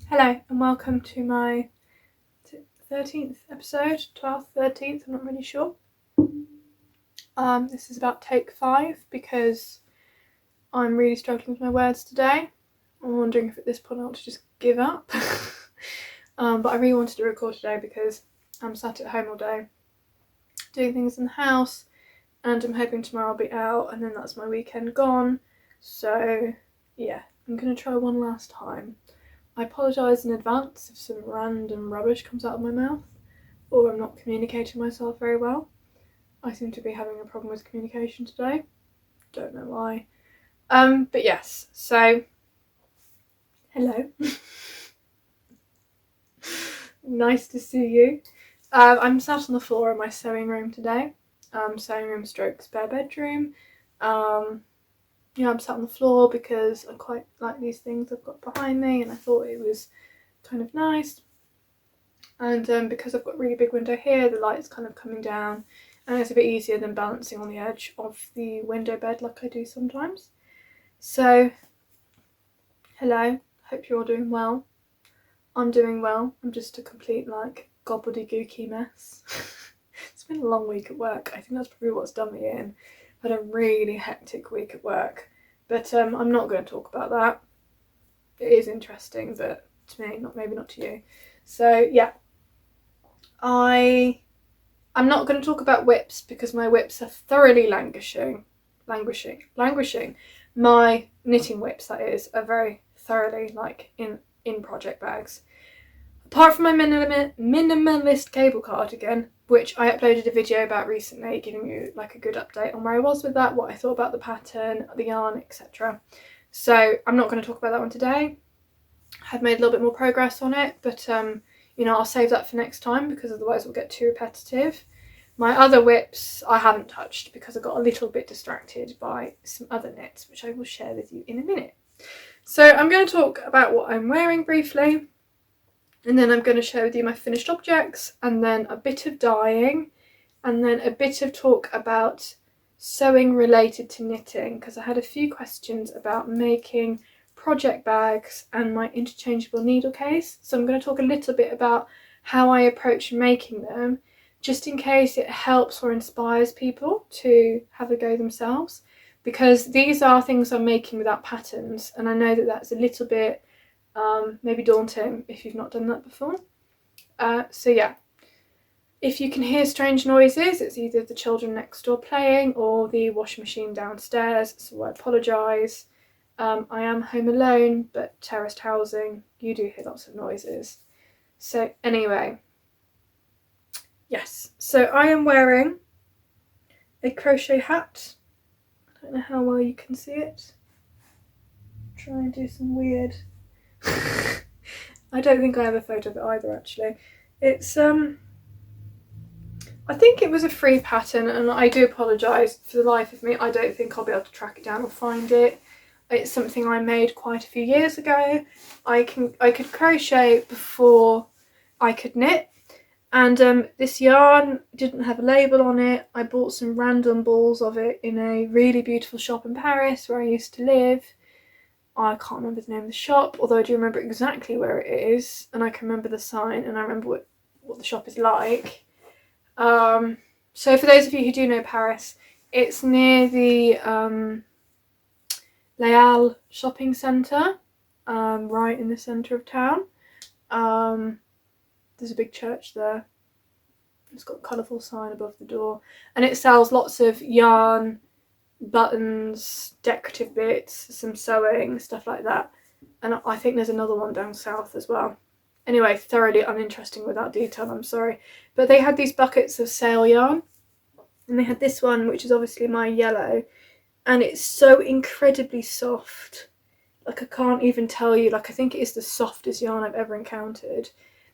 Hello and welcome to my 13th episode, 12th, 13th, I'm not really sure. This is about take 5 because I'm really struggling with my words today. I'm wondering if at this point I want to just give up. But I really wanted to record today because I'm sat at home all day doing things in the house and I'm hoping tomorrow I'll be out and then that's my weekend gone. So yeah, I'm going to try one last time. I apologise in advance if some random rubbish comes out of my mouth or I'm not communicating myself very well. I seem to be having a problem with communication today. Don't know why. But yes, so hello. Nice to see you. I'm sat on the floor in my sewing room today. Sewing room stroke spare bedroom. I'm sat on the floor because I quite like these things I've got behind me and I thought it was kind of nice. And because I've got a really big window here, the light's kind of coming down and it's a bit easier than balancing on the edge of the window bed like I do sometimes. So, hello, hope you're all doing well. I'm doing well. I'm just a complete gobbledygooky mess. It's been a long week at work. I think that's probably what's done me in. Had a really hectic week at work, but I'm not going to talk about that. It is interesting, but to me, maybe not to you. So yeah, I'm not going to talk about whips because my whips are thoroughly languishing. My knitting whips, that is, are very thoroughly in project bags. Apart from my minimalist cable cardigan, which I uploaded a video about recently, giving you a good update on where I was with that, what I thought about the pattern, the yarn, etc. So I'm not going to talk about that one today. I've made a little bit more progress on it, but I'll save that for next time because otherwise it'll get too repetitive. My other whips I haven't touched because I got a little bit distracted by some other knits, which I will share with you in a minute. So I'm going to talk about what I'm wearing briefly. And then I'm going to share with you my finished objects and then a bit of dyeing and then a bit of talk about sewing related to knitting because I had a few questions about making project bags and my interchangeable needle case. So I'm going to talk a little bit about how I approach making them just in case it helps or inspires people to have a go themselves because these are things I'm making without patterns and I know that that's a little bit maybe daunting if you've not done that before. So yeah, if you can hear strange noises, it's either the children next door playing or the washing machine downstairs, so I apologise. I am home alone, but terraced housing, you do hear lots of noises. So anyway, yes, so I am wearing a crochet hat. I don't know how well you can see it. Try and do some weird... I don't think I have a photo of it either actually. It's I think it was a free pattern and I do apologise for the life of me. I don't think I'll be able to track it down or find it. It's something I made quite a few years ago. I could crochet before I could knit and this yarn didn't have a label on it. I bought some random balls of it in a really beautiful shop in Paris where I used to live. I can't remember the name of the shop, although I do remember exactly where it is, and I can remember the sign, and I remember what the shop is like. So for those of you who do know Paris, it's near the Les Halles shopping centre. right in the centre of town. There's a big church there. It's got a colourful sign above the door, and it sells lots of yarn, buttons, decorative bits, some sewing, stuff like that. And I think there's another one down south as well. Anyway, thoroughly uninteresting without detail, I'm sorry. But they had these buckets of sail yarn, and they had this one, which is obviously my yellow, and it's so incredibly soft. Like, I can't even tell you, like, I think it is the softest yarn I've ever encountered.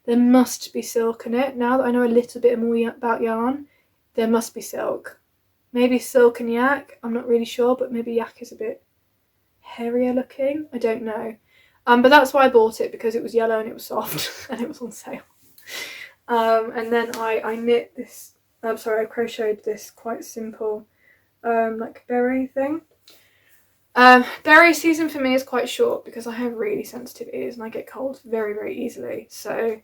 There must be silk in it. Now that I know a little bit more about yarn, there must be silk. Maybe silk and yak, I'm not really sure, but maybe yak is a bit hairier looking. I don't know. But that's why I bought it, because it was yellow and it was soft and it was on sale. And then I knit this, I crocheted this quite simple like beret thing. Beret season for me is quite short because I have really sensitive ears and I get cold very, very easily. So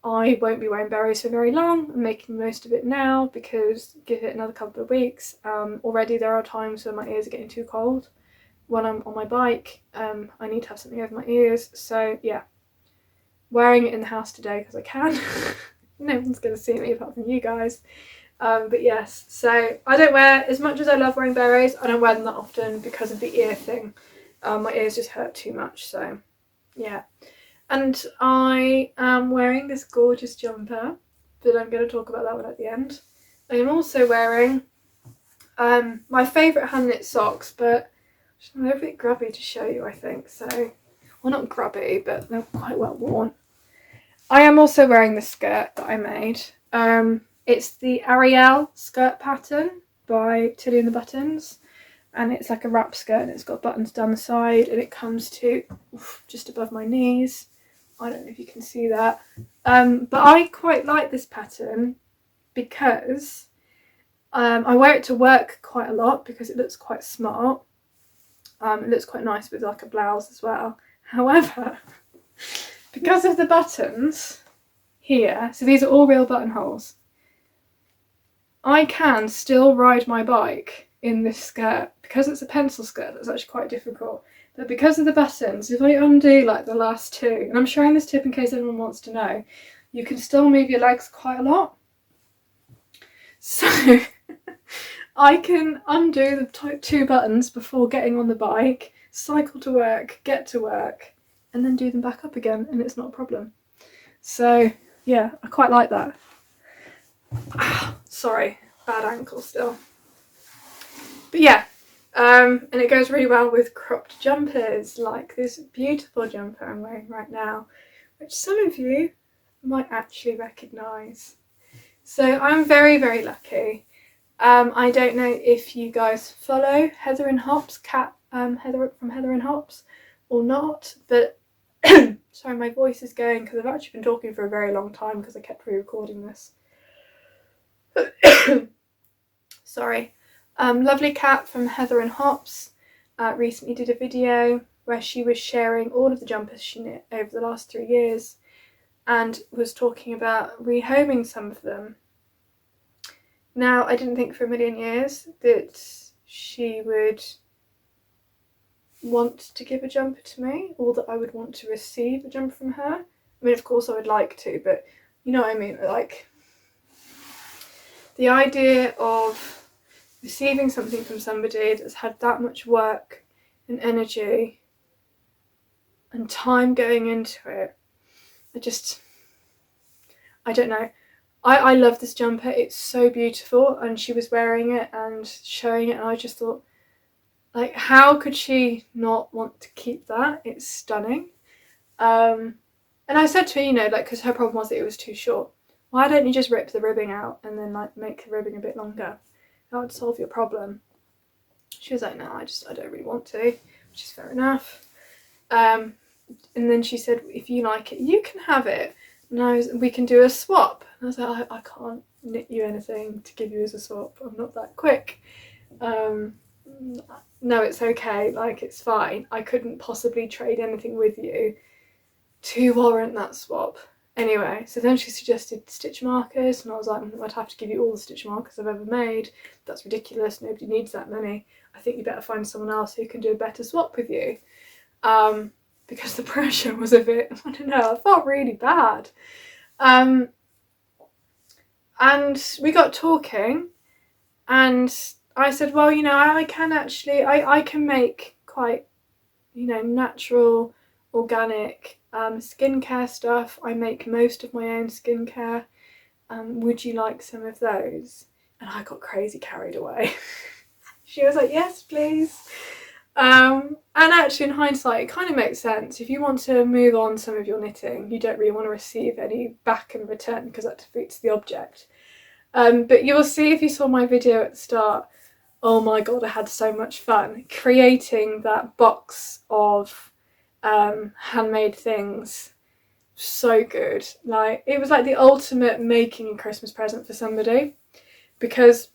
I won't be wearing berets for very long. I'm making the most of it now because give it another couple of weeks. Already there are times when my ears are getting too cold. When I'm on my bike, I need to have something over my ears. So yeah, wearing it in the house today because I can. No one's going to see me apart from you guys. But yes, so I don't wear, as much as I love wearing berets, I don't wear them that often because of the ear thing. My ears just hurt too much, so yeah. And I am wearing this gorgeous jumper, but I'm going to talk about that one at the end. I am also wearing my favourite hand knit socks, but they're a bit grubby to show you, I think. So, well, not grubby, but they're quite well worn. I am also wearing the skirt that I made. It's the Arielle skirt pattern by Tilly and the Buttons, and it's like a wrap skirt and it's got buttons down the side and it comes to just above my knees. I don't know if you can see that, but I quite like this pattern because I wear it to work quite a lot because it looks quite smart. It looks quite nice with like a blouse as well. However, because of the buttons here, so these are all real buttonholes, I can still ride my bike in this skirt. Because it's a pencil skirt, that's actually quite difficult. But because of the buttons, if I undo like the last two, and I'm showing this tip in case anyone wants to know, you can still move your legs quite a lot. So I can undo the two buttons before getting on the bike, cycle to work, get to work, and then do them back up again, and it's not a problem. So yeah, I quite like that. Sorry, bad ankle still. But yeah, and it goes really well with cropped jumpers, like this beautiful jumper I'm wearing right now, which some of you might actually recognise. So I'm very, very lucky. I don't know if you guys follow Heather and Hops, Heather from Heather and Hops, or not, but sorry, my voice is going because I've actually been talking for a very long time because I kept re-recording this. Sorry. Lovely Cat from Heather and Hops recently did a video where she was sharing all of the jumpers she knit over the last 3 years and was talking about rehoming some of them. Now, I didn't think for a million years that she would want to give a jumper to me, or that I would want to receive a jumper from her. I mean, of course I would like to, but you know what I mean, like the idea of receiving something from somebody that's had that much work and energy and time going into it, I don't know. I love this jumper. It's so beautiful, and she was wearing it and showing it, and I just thought, like, how could she not want to keep that? It's stunning. And I said to her, you know, like, because her problem was that it was too short. Why don't you just rip the ribbing out and then like make the ribbing a bit longer? That would solve your problem. She was like, no, I don't really want to, which is fair enough. And then she said, if you like it, you can have it. And we can do a swap. And I was like, I can't knit you anything to give you as a swap. I'm not that quick. No, it's okay. Like, it's fine. I couldn't possibly trade anything with you to warrant that swap. Anyway, so then she suggested stitch markers, and I was like, I'd have to give you all the stitch markers I've ever made. That's ridiculous. Nobody needs that many. I think you better find someone else who can do a better swap with you. because the pressure was a bit, I don't know, I felt really bad. And we got talking, and I said, well, you know, I can make quite, you know, natural, organic skincare stuff. I make most of my own skincare. Would you like some of those? And I got crazy carried away. She was like, yes, please. And actually, in hindsight, it kind of makes sense. If you want to move on some of your knitting, you don't really want to receive any back in return, because that defeats the object. But you will see, if you saw my video at the start, oh my god, I had so much fun creating that box of handmade things. So good. Like, it was like the ultimate making a Christmas present for somebody, because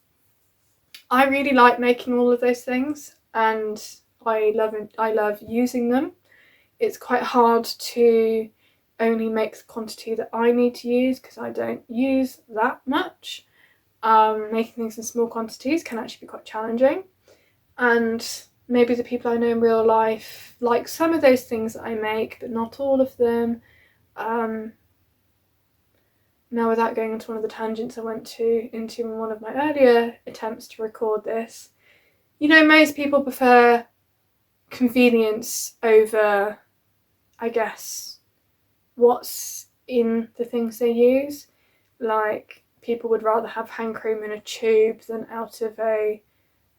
I really like making all of those things, and I love using them. It's quite hard to only make the quantity that I need to use, because I don't use that much. Making things in small quantities can actually be quite challenging, and maybe the people I know in real life like some of those things that I make, but not all of them. Now, without going into one of the tangents I went into in one of my earlier attempts to record this, you know, most people prefer convenience over, I guess, what's in the things they use. Like, people would rather have hand cream in a tube than out of a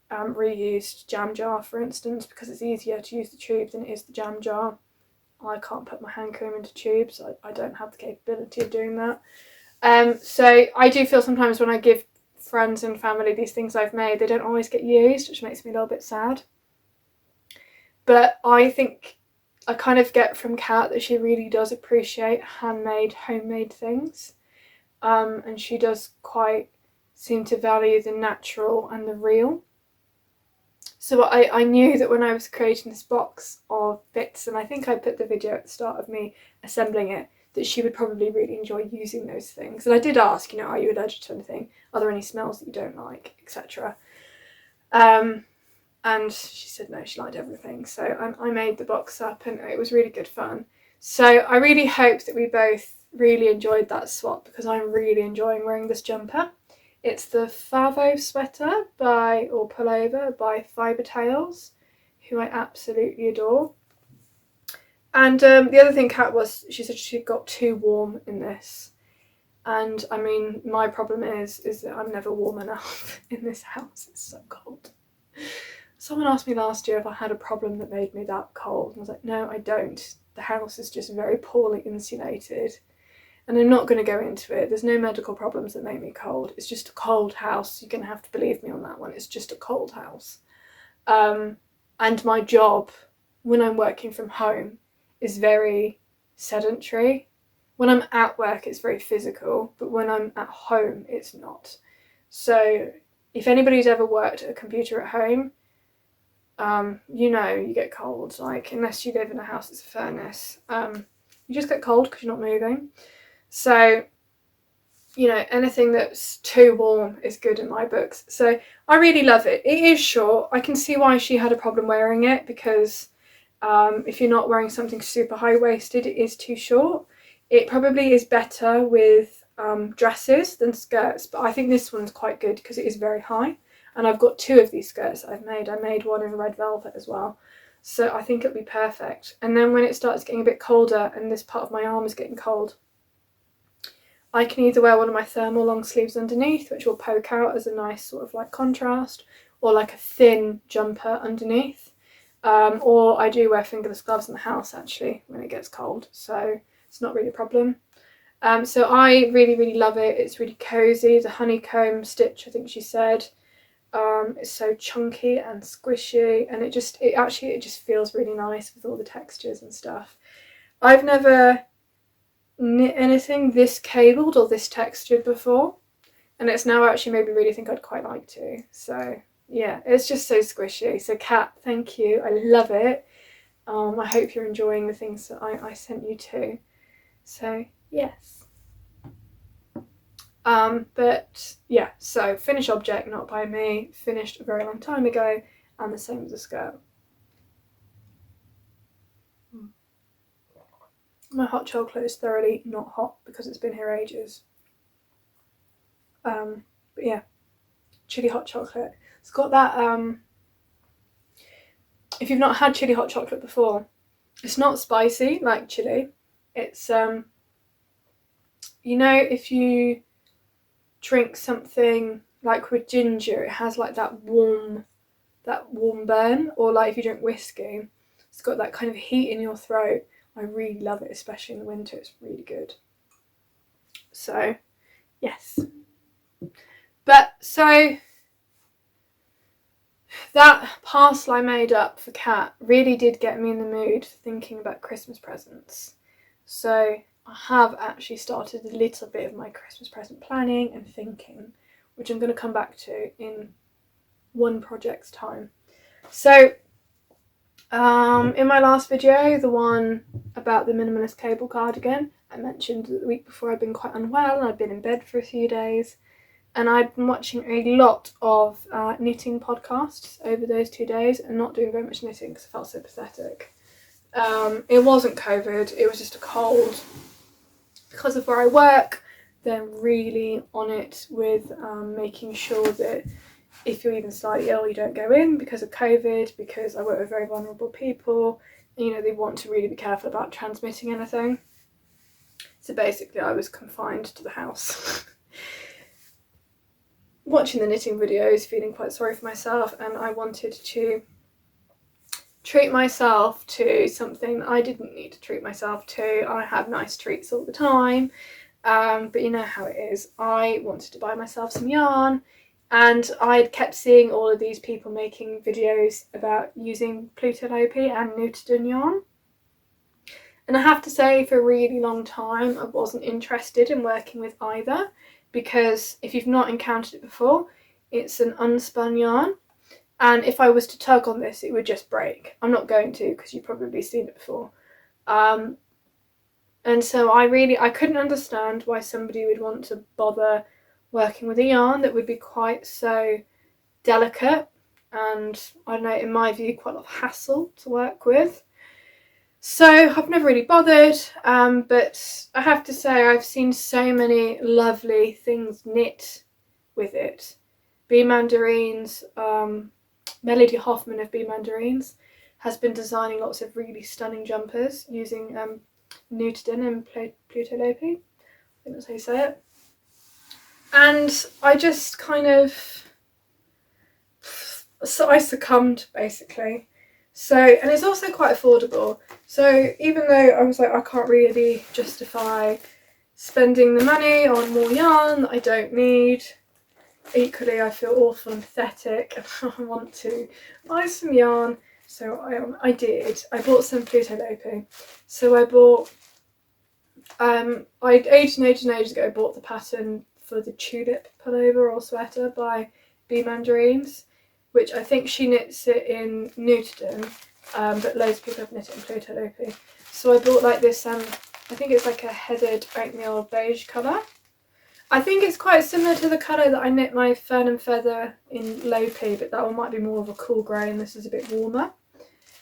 reused jam jar, for instance, because it's easier to use the tube than it is the jam jar. I can't put my hand cream into tubes. I don't have the capability of doing that. So I do feel sometimes when I give friends and family these things I've made, they don't always get used, which makes me a little bit sad. But I think I kind of get from Kat that she really does appreciate handmade, homemade things. And she does quite seem to value the natural and the real. So I knew that when I was creating this box of bits, and I think I put the video at the start of me assembling it, that she would probably really enjoy using those things. And I did ask, you know, are you allergic to anything? Are there any smells that you don't like, etc. And she said no, she liked everything. So I made the box up, and it was really good fun. So I really hope that we both really enjoyed that swap, because I'm really enjoying wearing this jumper. It's the Favo sweater or pullover by Fibre Tales, who I absolutely adore. And the other thing Kat was, she said she got too warm in this. And I mean, my problem is that I'm never warm enough in this house. It's so cold. Someone asked me last year if I had a problem that made me that cold. And I was like, no, I don't. The house is just very poorly insulated. And I'm not going to go into it. There's no medical problems that make me cold. It's just a cold house. You're going to have to believe me on that one. It's just a cold house. And my job, when I'm working from home, is very sedentary. When I'm at work, it's very physical, but when I'm at home, it's not. So if anybody's ever worked at a computer at home, you know you get cold. Like, unless you live in a house that's a furnace, you just get cold because you're not moving. So, you know, anything that's too warm is good in my books. So I really love it. It is short. I can see why she had a problem wearing it, because if you're not wearing something super high-waisted, it is too short. It probably is better with dresses than skirts, but I think this one's quite good because it is very high. And I've got two of these skirts that I've made. I made one in red velvet as well. So I think it'll be perfect. And then when it starts getting a bit colder and this part of my arm is getting cold, I can either wear one of my thermal long sleeves underneath, which will poke out as a nice sort of like contrast, or like a thin jumper underneath. Or I do wear fingerless gloves in the house actually when it gets cold, so it's not really a problem. So I really, really love it. It's really cozy. The honeycomb stitch, I think she said, is so chunky and squishy, and it just feels really nice with all the textures and stuff. I've never knit anything this cabled or this textured before, and it's now actually made me really think I'd quite like to. So yeah, it's just so squishy. So Kat, thank you. I love it. I hope you're enjoying the things that I sent you too. So yes. But yeah, so finished object, not by me, finished a very long time ago, and the same with the skirt. My hot chocolate is thoroughly not hot because it's been here ages. But yeah, chili hot chocolate. It's got that, if you've not had chili hot chocolate before, it's not spicy like chili. It's, you know, if you drink something like with ginger, it has like that warm burn, or like if you drink whiskey, it's got that kind of heat in your throat. I really love it, especially in the winter. It's really good. So, yes. But so that parcel I made up for Kat really did get me in the mood for thinking about Christmas presents. So I have actually started a little bit of my Christmas present planning and thinking, which I'm going to come back to in one project's time. So in my last video, the one about the minimalist cable cardigan, I mentioned that the week before I'd been quite unwell and I'd been in bed for a few days, and I'd been watching a lot of knitting podcasts over those 2 days and not doing very much knitting because I felt so pathetic. It wasn't COVID, it was just a cold. Because of where I work, they're really on it with making sure that if you're even slightly ill, you don't go in because of COVID, because I work with very vulnerable people. And, you know, they want to really be careful about transmitting anything. So basically I was confined to the house. Watching the knitting videos, feeling quite sorry for myself, and I wanted to treat myself to something that I didn't need to treat myself to. I have nice treats all the time, but you know how it is. I wanted to buy myself some yarn, and I'd kept seeing all of these people making videos about using plotulopi and Nutiden yarn. And I have to say, for a really long time, I wasn't interested in working with either, because if you've not encountered it before, it's an unspun yarn. And if I was to tug on this, it would just break. I'm not going to, because you've probably seen it before. And so I couldn't understand why somebody would want to bother working with a yarn that would be quite so delicate and, I don't know, in my view, quite a lot of hassle to work with. So I've never really bothered, but I have to say I've seen so many lovely things knit with it. Bmandarines, Melody Hoffman of Bmandarines has been designing lots of really stunning jumpers using Nutiden and plotulopi. I think that's how you say it. And I just kind of, so I succumbed basically. So, and it's also quite affordable. So even though I was like, I can't really justify spending the money on more yarn that I don't need, equally I feel awful and pathetic and I want to buy some yarn. So I did. I bought some plotulopi. So I bought, ages ago bought the pattern for the tulip pullover or sweater by Bmandarines, which I think she knits it in Nutiden, but loads of people have knit it in plotulopi. So I bought like this, I think it's like a heathered oatmeal beige colour. I think it's quite similar to the colour that I knit my Fern and Feather in Lopi, but that one might be more of a cool grey and this is a bit warmer.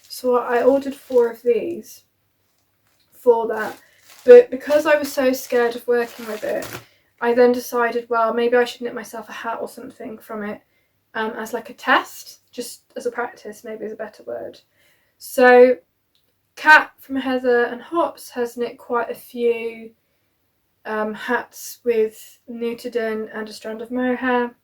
So I ordered 4 of these for that, but because I was so scared of working with it, I then decided, well, maybe I should knit myself a hat or something from it as like a test, just as a practice, maybe is a better word. So Kat from Heather and Hops has knit quite a few hats with Nutiden and a strand of mohair,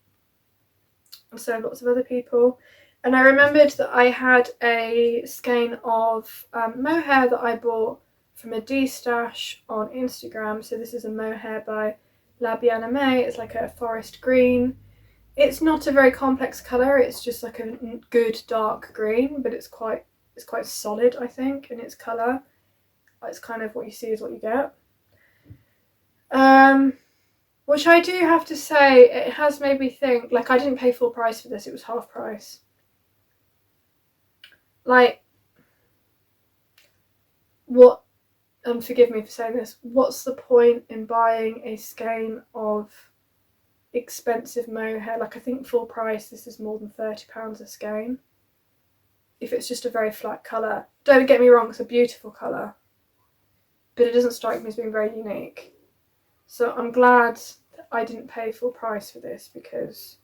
and so lots of other people. And I remembered that I had a skein of mohair that I bought from a D-stash on Instagram. So this is a mohair by Bien Aimee. It's like a forest green. It's not a very complex colour, it's just like a good dark green, but it's quite solid, I think, in its colour. It's kind of what you see is what you get. Which I do have to say, it has made me think, like, I didn't pay full price for this, it was half price. Like, what, forgive me for saying this, what's the point in buying a skein of expensive mohair? Like, I think full price, this is more than £30 a skein. If it's just a very flat colour. Don't get me wrong, it's a beautiful colour. but it doesn't strike me as being very unique. So I'm glad that I didn't pay full price for this, because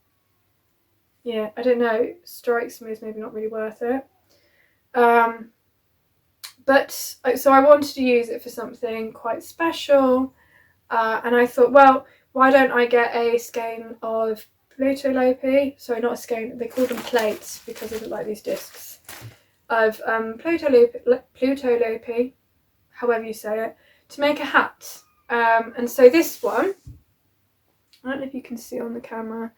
yeah, I don't know, it strikes me as maybe not really worth it. But so I wanted to use it for something quite special, and I thought, well, why don't I get a skein of plotulopi? Sorry, not a skein, they call them plates because they look like these discs of plotulopi, however you say it, to make a hat. And so this one, I don't know if you can see on the camera.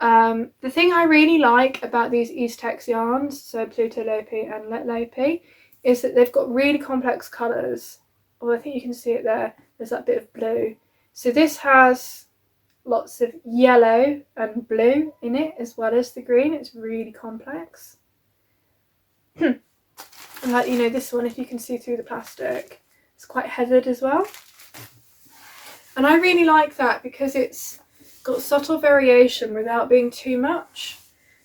The thing I really like about these Eastex yarns, so plotulopi and letlopi, is that they've got really complex colours. Well, I think you can see it there. There's that bit of blue. So this has lots of yellow and blue in it, as well as the green. It's really complex. And like, you know, this one, if you can see through the plastic, it's quite heathered as well. And I really like that because it's got subtle variation without being too much.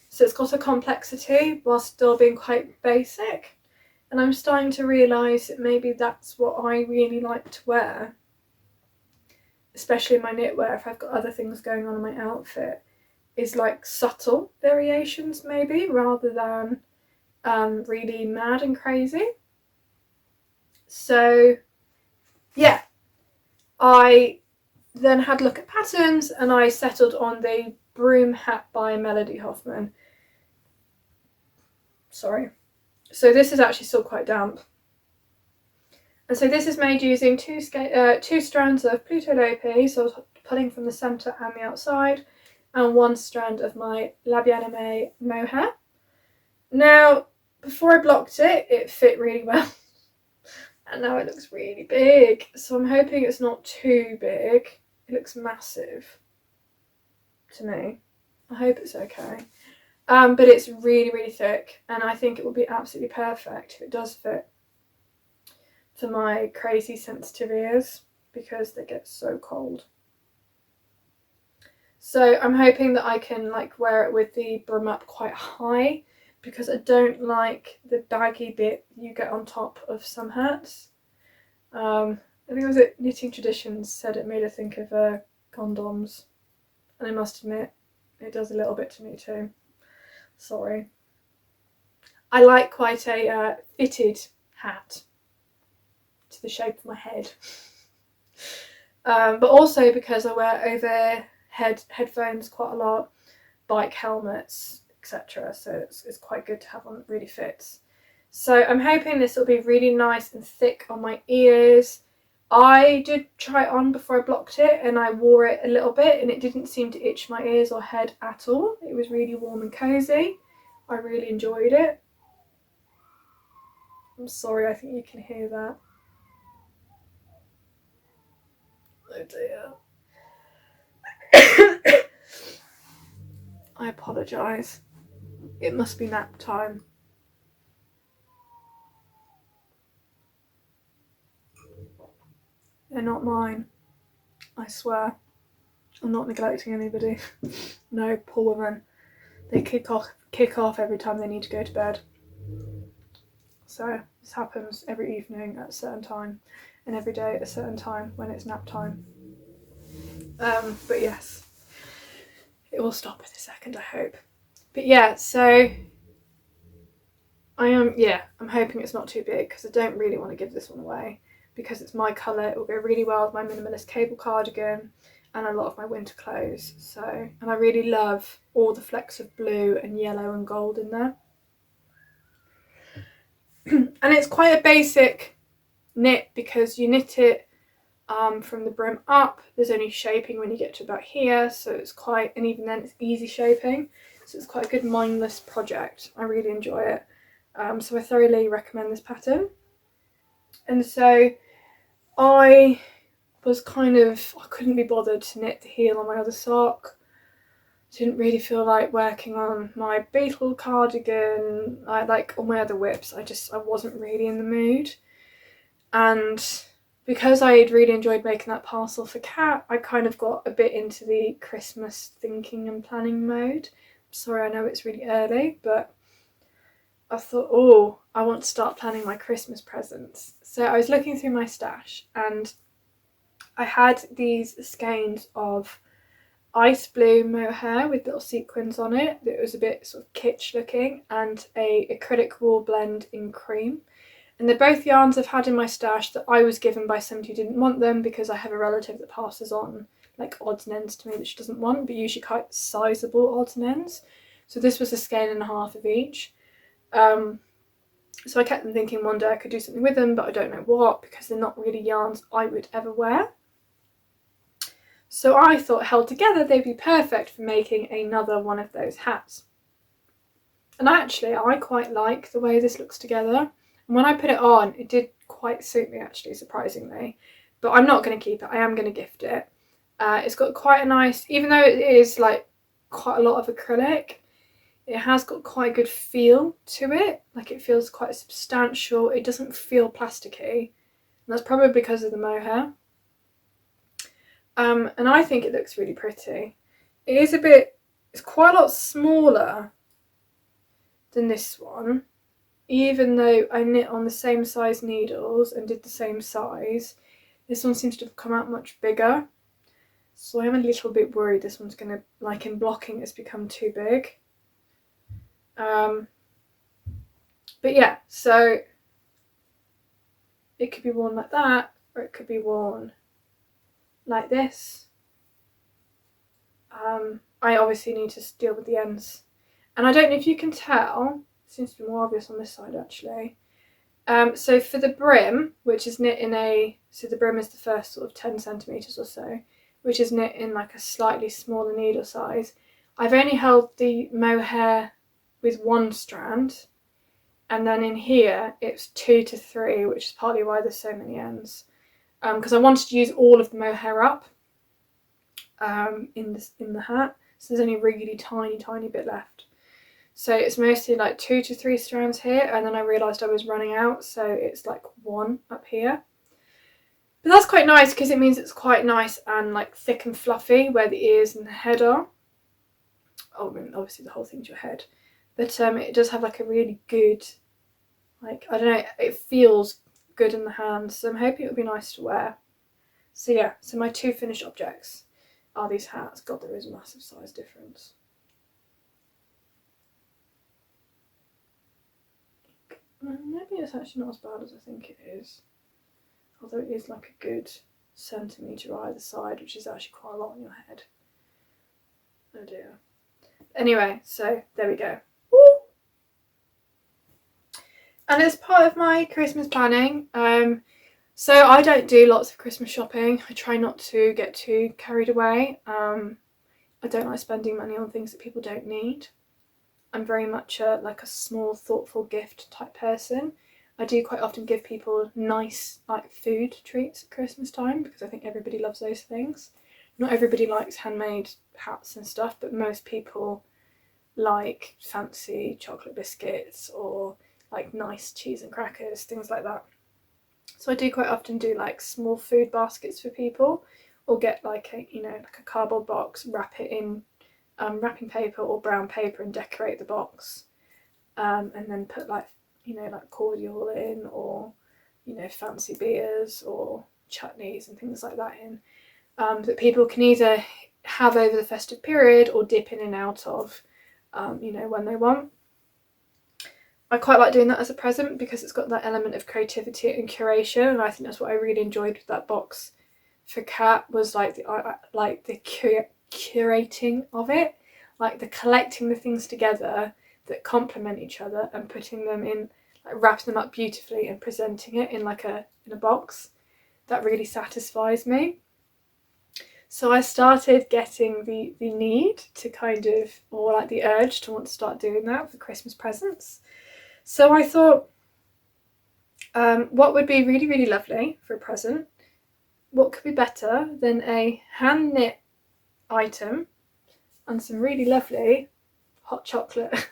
So it's got a complexity while still being quite basic. And I'm starting to realise that maybe that's what I really like to wear, especially in my knitwear, if I've got other things going on in my outfit, is like subtle variations maybe, rather than really mad and crazy. So yeah, I then had a look at patterns and I settled on the Brume Hat by Melody Hoffman. Sorry. So this is actually still quite damp. And so this is made using two strands of plotulopi, so I was pulling from the centre and the outside, and one strand of my Bien Aimee mohair. Now, before I blocked it, it fit really well. And now it looks really big. So I'm hoping it's not too big. It looks massive to me. I hope it's okay. But it's really, really thick, and I think it will be absolutely perfect if it does fit for my crazy sensitive ears, because they get so cold. So I'm hoping that I can like wear it with the brim up quite high, because I don't like the baggy bit you get on top of some hats. I think it was at Knitting Traditions said it made her think of condoms, and I must admit it does a little bit to me too. Sorry. I like quite a fitted hat to the shape of my head. But also because I wear overhead headphones quite a lot, bike helmets, etc. So it's quite good to have on, it really fits. So I'm hoping this will be really nice and thick on my ears. I did try it on before I blocked it, and I wore it a little bit, and it didn't seem to itch my ears or head at all. It was really warm and cozy. I really enjoyed it. I'm sorry, I think you can hear that. Oh dear. I apologise. It must be nap time. They're not mine. I swear. I'm not neglecting anybody. No, poor women. They kick off every time they need to go to bed. So this happens every evening at a certain time, and every day at a certain time when it's nap time. But yes, it will stop in a second, I hope. But yeah, so I'm hoping it's not too big, because I don't really want to give this one away, because it's my colour. It will go really well with my minimalist cable cardigan and a lot of my winter clothes. So, and I really love all the flecks of blue and yellow and gold in there. And it's quite a basic knit, because you knit it from the brim up. There's only shaping when you get to about here, so it's quite, and even then it's easy shaping, so it's quite a good mindless project. I really enjoy it. So I thoroughly recommend this pattern. And so I was I couldn't be bothered to knit the heel on my other sock. Didn't really feel like working on my beetle cardigan. I like all my other whips. I wasn't really in the mood. And because I had really enjoyed making that parcel for Kat, I kind of got a bit into the Christmas thinking and planning mode. Sorry, I know it's really early, but I thought, oh, I want to start planning my Christmas presents. So I was looking through my stash and I had these skeins of ice blue mohair with little sequins on it that was a bit sort of kitsch looking, and a acrylic wool blend in cream. And they're both yarns I've had in my stash that I was given by somebody who didn't want them, because I have a relative that passes on like odds and ends to me that she doesn't want, but usually quite sizable odds and ends. So this was a skein and a half of each. So I kept them thinking one day I could do something with them, but I don't know what, because they're not really yarns I would ever wear. So I thought held together they'd be perfect for making another one of those hats. And actually I quite like the way this looks together. And when I put it on, it did quite suit me actually, surprisingly. But I'm not going to keep it, I am going to gift it. It's got quite a nice, even though it is like quite a lot of acrylic, it has got quite a good feel to it. Like it feels quite substantial, it doesn't feel plasticky. And that's probably because of the mohair. And I think it looks really pretty. It's quite a lot smaller than this one, even though I knit on the same size needles and did the same size. This one seems to have come out much bigger, so I'm a little bit worried this one's gonna, like in blocking, it's become too big. But yeah, so it could be worn like that, or it could be worn like this. I obviously need to deal with the ends, and I don't know if you can tell, it seems to be more obvious on this side actually. So for the brim, which is knit in so the brim is the first sort of 10 centimetres or so, which is knit in like a slightly smaller needle size, I've only held the mohair with one strand, and then in here it's 2 to 3, which is partly why there's so many ends, because I wanted to use all of the mohair up in the hat, so there's only a really tiny bit left. So it's mostly like 2 to 3 strands here, and then I realised I was running out, so it's like 1 up here. But that's quite nice because it means it's quite nice and like thick and fluffy where the ears and the head are. Oh, I mean, obviously the whole thing's your head, but it does have like a really good, like, I don't know, it feels good in the hand, so I'm hoping it'll be nice to wear. So yeah, so my 2 finished objects are these hats. God, there is a massive size difference. Maybe it's actually not as bad as I think it is, although it is like a good centimetre either side, which is actually quite a lot on your head. Oh dear. Anyway, so there we go. Woo! And as part of my Christmas planning, so I don't do lots of Christmas shopping. I try not to get too carried away. I don't like spending money on things that people don't need. I'm very much like a small, thoughtful gift type person. I do quite often give people nice like food treats at Christmas time, because I think everybody loves those things. Not everybody likes handmade hats and stuff, but most people like fancy chocolate biscuits or like nice cheese and crackers, things like that. So I do quite often do like small food baskets for people, or get like like a cardboard box, wrap it in wrapping paper or brown paper and decorate the box, and then put like cordial in, or fancy beers or chutneys and things like that in, that people can either have over the festive period or dip in and out of when they want. I quite like doing that as a present because it's got that element of creativity and curation, and I think that's what I really enjoyed with that box for Kat, was like the curating of it, like the collecting the things together that complement each other and putting them in, like wrapping them up beautifully and presenting it in a box. That really satisfies me. So I started getting the need to kind of, or like the urge to want to start doing that for Christmas presents. So I thought, what would be really, really lovely for a present? What could be better than a hand knit item and some really lovely hot chocolate?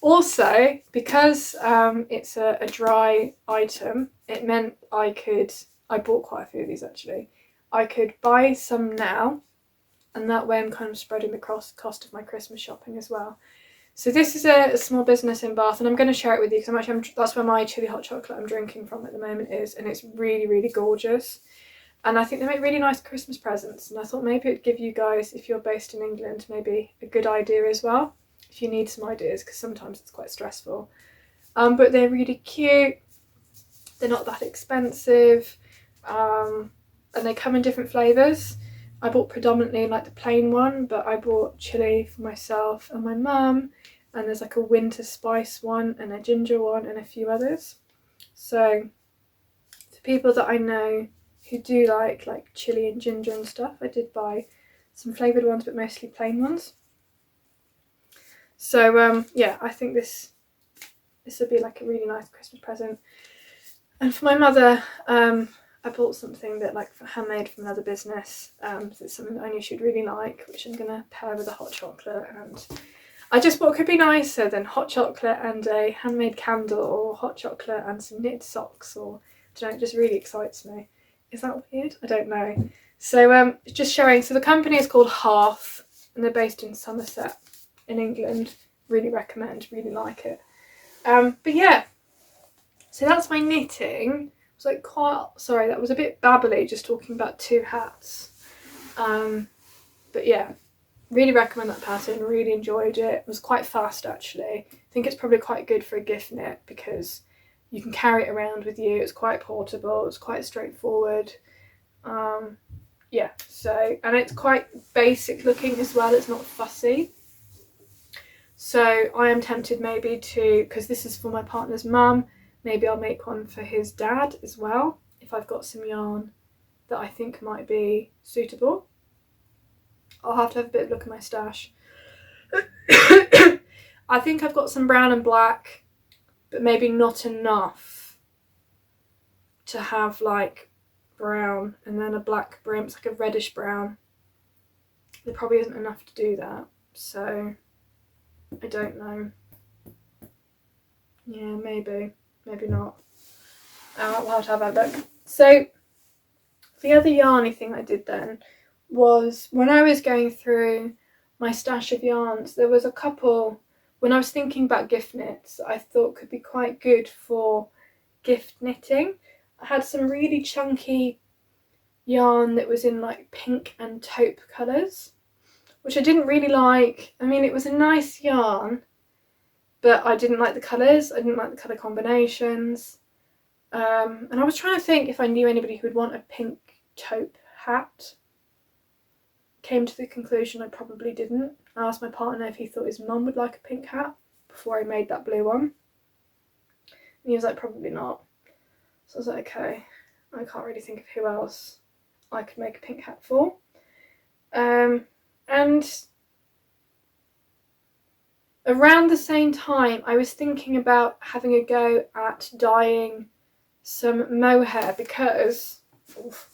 Also, because it's a dry item, it meant I bought quite a few of these actually. I could buy some now, and that way I'm kind of spreading the cost of my Christmas shopping as well. So this is a small business in Bath, and I'm going to share it with you because that's where my chili hot chocolate I'm drinking from at the moment is, and it's really, really gorgeous. And I think they make really nice Christmas presents, and I thought maybe it'd give you guys, if you're based in England, maybe a good idea as well, if you need some ideas, because sometimes it's quite stressful. But they're really cute, they're not that expensive, and they come in different flavours. I bought predominantly like the plain one, but I bought chili for myself and my mum, and there's like a winter spice one and a ginger one and a few others. So for people that I know who do like chili and ginger and stuff, I did buy some flavoured ones, but mostly plain ones. So yeah, I think this would be like a really nice Christmas present. And for my mother, I bought something that like handmade from another business. It's something that I knew she'd really like, which I'm gonna pair with a hot chocolate. And I just thought could be nicer than hot chocolate and a handmade candle, or hot chocolate and some knit socks, or I don't know, it just really excites me. Is that weird? I don't know. So just showing. So the company is called Hearth, and they're based in Somerset in England. Really recommend. Really like it. But yeah. So that's my knitting. It's like sorry, that was a bit babbly just talking about 2 hats. But yeah, really recommend that pattern, really enjoyed it. It was quite fast actually. I think it's probably quite good for a gift knit because you can carry it around with you. It's quite portable, it's quite straightforward. Yeah, so, and it's quite basic looking as well, it's not fussy. So I am tempted maybe to, because this is for my partner's mum, maybe I'll make one for his dad as well, if I've got some yarn that I think might be suitable. I'll have to have a bit of a look at my stash. I think I've got some brown and black, but maybe not enough to have like brown and then a black brim. It's like a reddish brown. There probably isn't enough to do that, so I don't know. Yeah, maybe not. We'll have to have a look. So the other yarny thing I did then was when I was going through my stash of yarns, there was a couple, when I was thinking about gift knits, I thought could be quite good for gift knitting. I had some really chunky yarn that was in like pink and taupe colours, which I didn't really like. I mean, it was a nice yarn, but I didn't like the colours, I didn't like the colour combinations. And I was trying to think if I knew anybody who would want a pink taupe hat. Came to the conclusion I probably didn't. I asked my partner if he thought his mum would like a pink hat before I made that blue one. And he was like, probably not. So I was like, okay, I can't really think of who else I could make a pink hat for. And around the same time, I was thinking about having a go at dyeing some mohair because,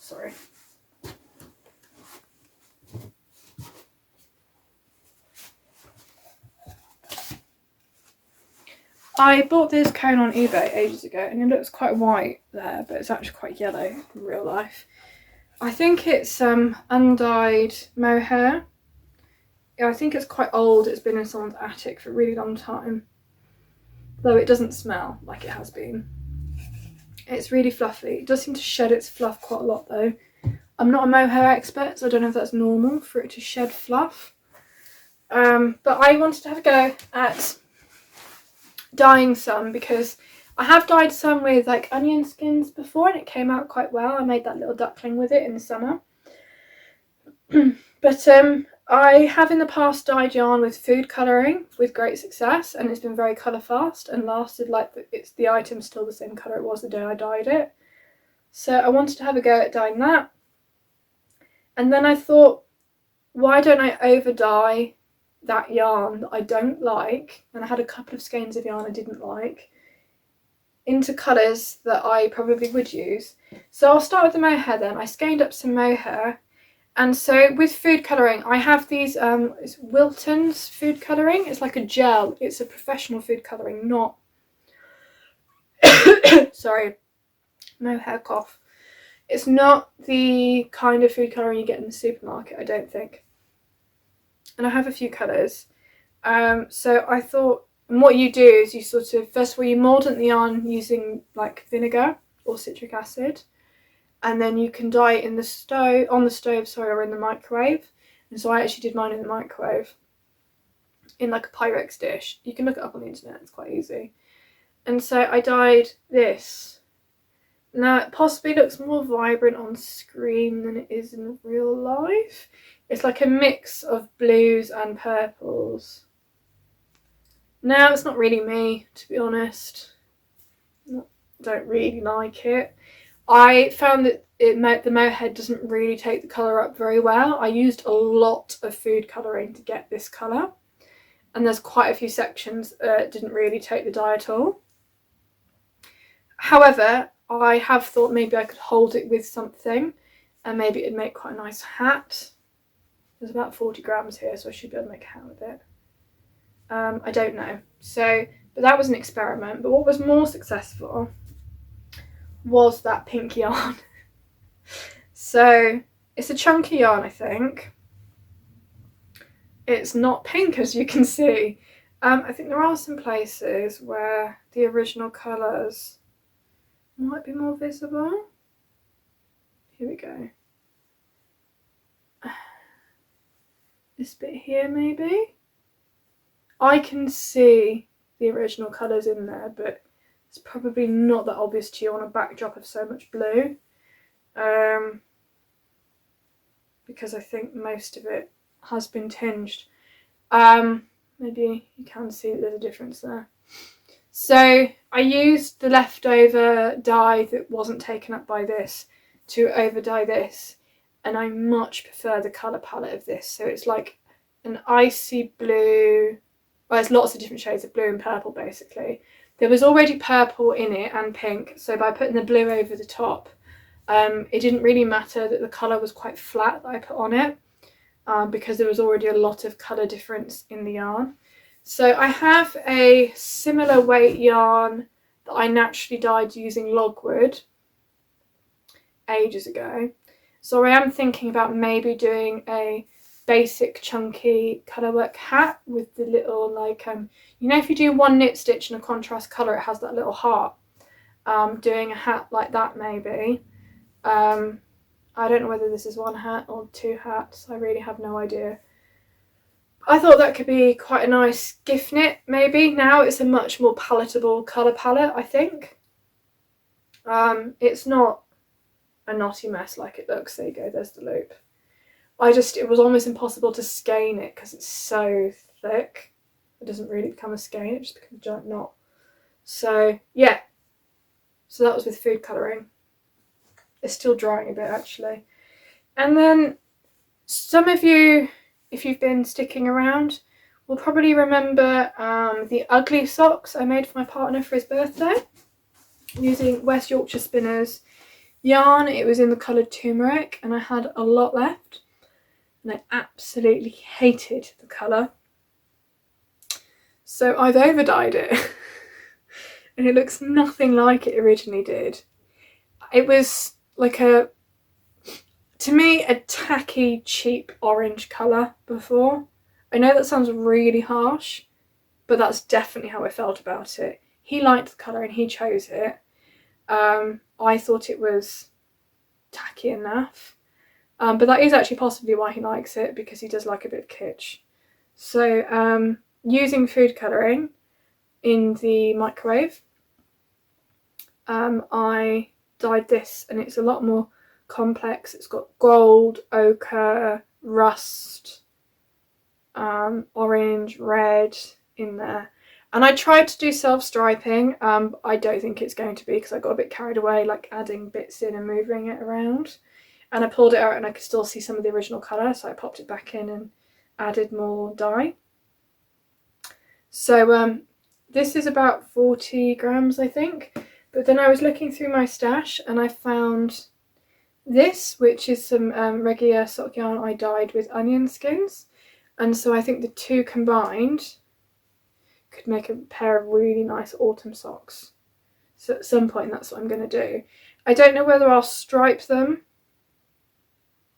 sorry. I bought this cone on eBay ages ago and it looks quite white there, but it's actually quite yellow in real life. I think it's undyed mohair. Yeah, I think it's quite old. It's been in someone's attic for a really long time. Though it doesn't smell like it has been. It's really fluffy. It does seem to shed its fluff quite a lot though. I'm not a mohair expert, so I don't know if that's normal for it to shed fluff. But I wanted to have a go at dyeing some because I have dyed some with like onion skins before and it came out quite well. I made that little duckling with it in the summer. But I have in the past dyed yarn with food colouring with great success, and it's been very colour fast and lasted like the item's still the same colour it was the day I dyed it. So I wanted to have a go at dyeing that. And then I thought, why don't I over dye that yarn that I don't like, and I had a couple of skeins of yarn I didn't like, into colours that I probably would use. So I'll start with the mohair then. I skeined up some mohair. And so with food colouring, I have these, it's Wiltons food colouring. It's like a gel. It's a professional food colouring, not, sorry, mohair cough. It's not the kind of food colouring you get in the supermarket, I don't think. And I have a few colours. So I thought, and what you do is you sort of, first of all, you mordant the yarn using like vinegar or citric acid, and then you can dye it in the stove, or in the microwave. And so I actually did mine in the microwave in like a Pyrex dish. You can look it up on the internet, it's quite easy. And so I dyed this. Now it possibly looks more vibrant on screen than it is in real life. It's like a mix of blues and purples. Now it's not really me, to be honest. Don't really like it. I found that the mohair doesn't really take the colour up very well. I used a lot of food colouring to get this colour, and there's quite a few sections that didn't really take the dye at all. However, I have thought maybe I could hold it with something and maybe it'd make quite a nice hat. There's about 40 grams here, so I should be able to make a hat with it. I don't know. But that was an experiment. But what was more successful was that pink yarn. So it's a chunky yarn, I think. It's not pink, as you can see. I think there are some places where the original colours might be more visible. Here we go. This bit here, maybe. I can see the original colours in there, but it's probably not that obvious to you on a backdrop of so much blue. Because I think most of it has been tinged. Maybe you can see that there's a difference there. So I used the leftover dye that wasn't taken up by this to over dye this, and I much prefer the colour palette of this. So it's like an icy blue. Well, there's lots of different shades of blue and purple basically. There was already purple in it and pink, so by putting the blue over the top, it didn't really matter that the colour was quite flat that I put on it, because there was already a lot of colour difference in the yarn. So I have a similar weight yarn that I naturally dyed using logwood ages ago. So I am thinking about maybe doing a basic chunky colourwork hat with the little like, you know, if you do one knit stitch in a contrast colour, it has that little heart. Doing a hat like that maybe. I don't know whether this is one hat or two hats. I really have no idea. I thought that could be quite a nice gift knit maybe. Now it's a much more palatable colour palette, I think. It's not a knotty mess like it looks. There you go, there's the loop. It was almost impossible to skein it because it's so thick. It doesn't really become a skein, it just becomes a giant knot. So yeah, so that was with food colouring. It's still drying a bit actually. And then some of you, if you've been sticking around, will probably remember the ugly socks I made for my partner for his birthday using West Yorkshire Spinners yarn. It was in the colour turmeric and I had a lot left and I absolutely hated the colour. So I've over-dyed it and it looks nothing like it originally did. It was like to me, a tacky, cheap orange colour before. I know that sounds really harsh, but that's definitely how I felt about it. He liked the colour and he chose it. I thought it was tacky enough. But that is actually possibly why he likes it, because he does like a bit of kitsch. So using food colouring in the microwave, I dyed this and it's a lot more complex. It's got gold, ochre, rust, orange, red in there. And I tried to do self-striping. I don't think it's going to be because I got a bit carried away, like adding bits in and moving it around. And I pulled it out and I could still see some of the original colour, so I popped it back in and added more dye. So this is about 40 grams, I think. But then I was looking through my stash and I found this, which is some regular sock yarn I dyed with onion skins. And so I think the two combined could make a pair of really nice autumn socks. So at some point that's what I'm going to do. I don't know whether I'll stripe them